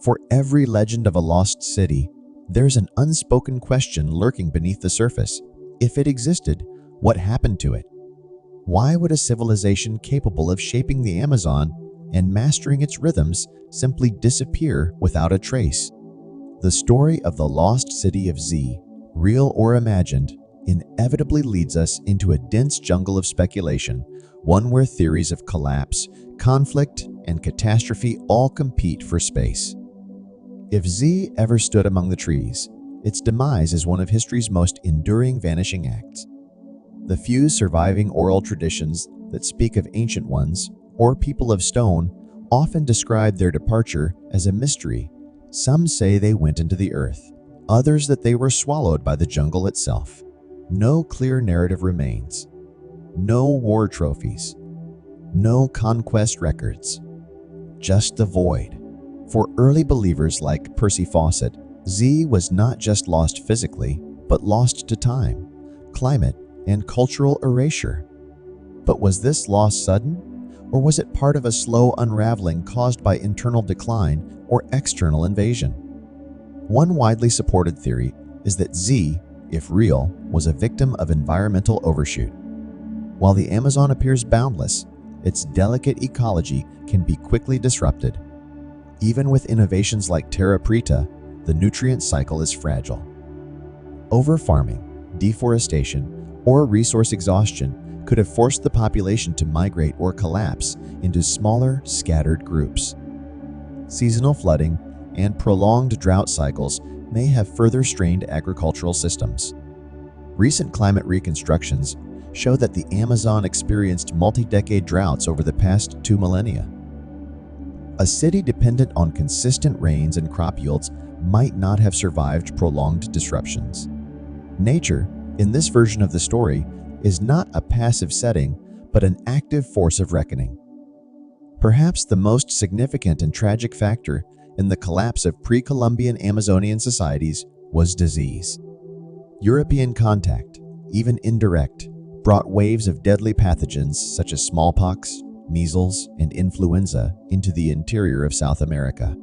For every legend of a lost city, there's an unspoken question lurking beneath the surface. If it existed, what happened to it? Why would a civilization capable of shaping the Amazon and mastering its rhythms simply disappear without a trace? The story of the lost city of Z, real or imagined, inevitably leads us into a dense jungle of speculation, one where theories of collapse, conflict, and catastrophe all compete for space. If Z ever stood among the trees, its demise is one of history's most enduring vanishing acts. The few surviving oral traditions that speak of ancient ones or people of stone often describe their departure as a mystery. Some say they went into the earth, others that they were swallowed by the jungle itself. No clear narrative remains. No war trophies. No conquest records. Just the void. For early believers like Percy Fawcett, Z was not just lost physically, but lost to time, climate, and cultural erasure. But was this loss sudden, or was it part of a slow unraveling caused by internal decline or external invasion? One widely supported theory is that Z, if real, was a victim of environmental overshoot. While the Amazon appears boundless, its delicate ecology can be quickly disrupted. Even with innovations like Terra Preta, the nutrient cycle is fragile. Overfarming, deforestation, or resource exhaustion could have forced the population to migrate or collapse into smaller, scattered groups. Seasonal flooding and prolonged drought cycles may have further strained agricultural systems. Recent climate reconstructions show that the Amazon experienced multi-decade droughts over the past 2 millennia. A city dependent on consistent rains and crop yields might not have survived prolonged disruptions. Nature, in this version of the story, is not a passive setting, but an active force of reckoning. Perhaps the most significant and tragic factor in the collapse of pre-Columbian Amazonian societies was disease. European contact, even indirect, brought waves of deadly pathogens such as smallpox, measles, and influenza into the interior of South America.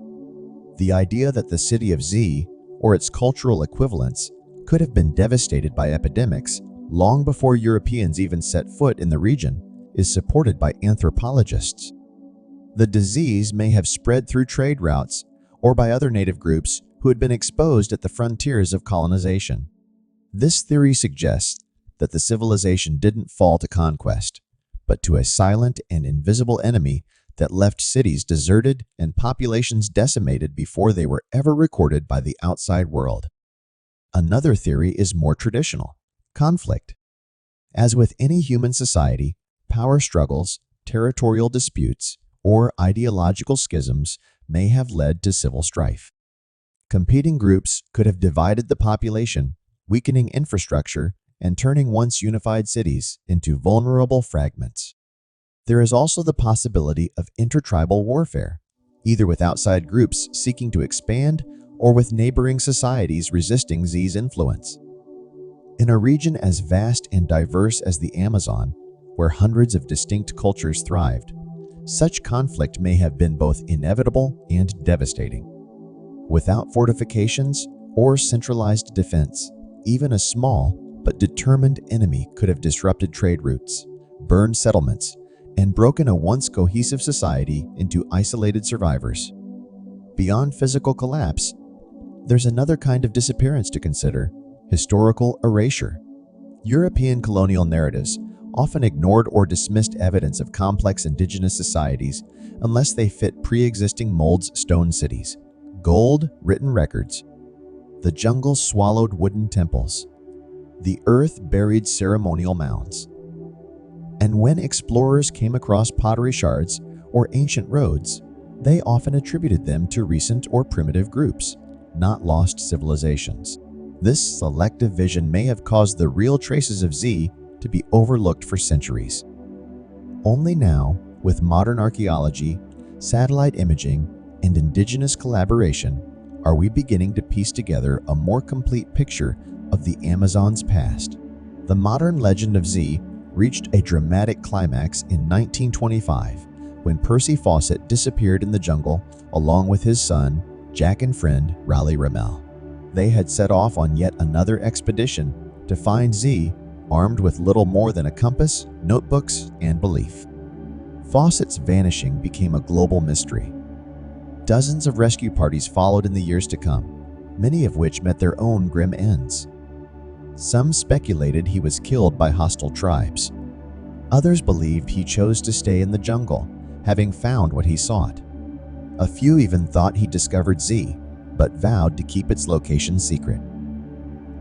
The idea that the city of Z, or its cultural equivalents, could have been devastated by epidemics long before Europeans even set foot in the region is supported by anthropologists. The disease may have spread through trade routes or by other native groups who had been exposed at the frontiers of colonization. This theory suggests that the civilization didn't fall to conquest, but to a silent and invisible enemy that left cities deserted and populations decimated before they were ever recorded by the outside world. Another theory is more traditional: conflict. As with any human society, power struggles, territorial disputes, or ideological schisms may have led to civil strife. Competing groups could have divided the population, weakening infrastructure and turning once unified cities into vulnerable fragments. There is also the possibility of intertribal warfare, either with outside groups seeking to expand or with neighboring societies resisting Z's influence. In a region as vast and diverse as the Amazon, where hundreds of distinct cultures thrived, such conflict may have been both inevitable and devastating. Without fortifications or centralized defense, even a small but determined enemy could have disrupted trade routes, burned settlements, and broken a once cohesive society into isolated survivors. Beyond physical collapse, there's another kind of disappearance to consider: historical erasure. European colonial narratives often ignored or dismissed evidence of complex indigenous societies unless they fit pre-existing molds: stone cities, gold written records. The jungle swallowed wooden temples. The earth buried ceremonial mounds. And when explorers came across pottery shards or ancient roads, they often attributed them to recent or primitive groups, not lost civilizations. This selective vision may have caused the real traces of Z to be overlooked for centuries. Only now, with modern archaeology, satellite imaging, and indigenous collaboration, are we beginning to piece together a more complete picture of the Amazon's past. The modern legend of Z reached a dramatic climax in 1925 when Percy Fawcett disappeared in the jungle along with his son, Jack and friend Raleigh Ramel. They had set off on yet another expedition to find Z, armed with little more than a compass, notebooks, and belief. Fawcett's vanishing became a global mystery. Dozens of rescue parties followed in the years to come, many of which met their own grim ends. Some speculated he was killed by hostile tribes. Others believed he chose to stay in the jungle, having found what he sought. A few even thought he discovered Z, but vowed to keep its location secret.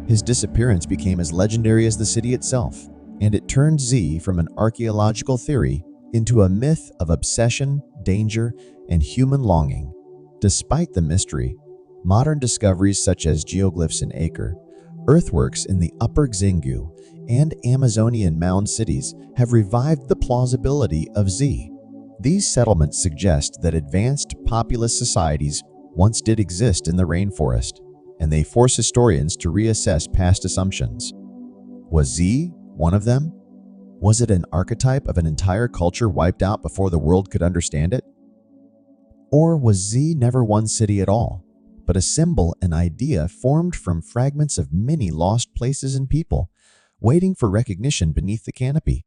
His disappearance became as legendary as the city itself, and it turned Z from an archaeological theory into a myth of obsession, danger, and human longing. Despite the mystery, modern discoveries such as geoglyphs in Acre, earthworks in the Upper Xingu, and Amazonian mound cities have revived the plausibility of Z. These settlements suggest that advanced populous societies once did exist in the rainforest, and they force historians to reassess past assumptions. Was Z one of them? Was it an archetype of an entire culture wiped out before the world could understand it? Or was Z never one city at all, but a symbol and idea formed from fragments of many lost places and people, waiting for recognition beneath the canopy?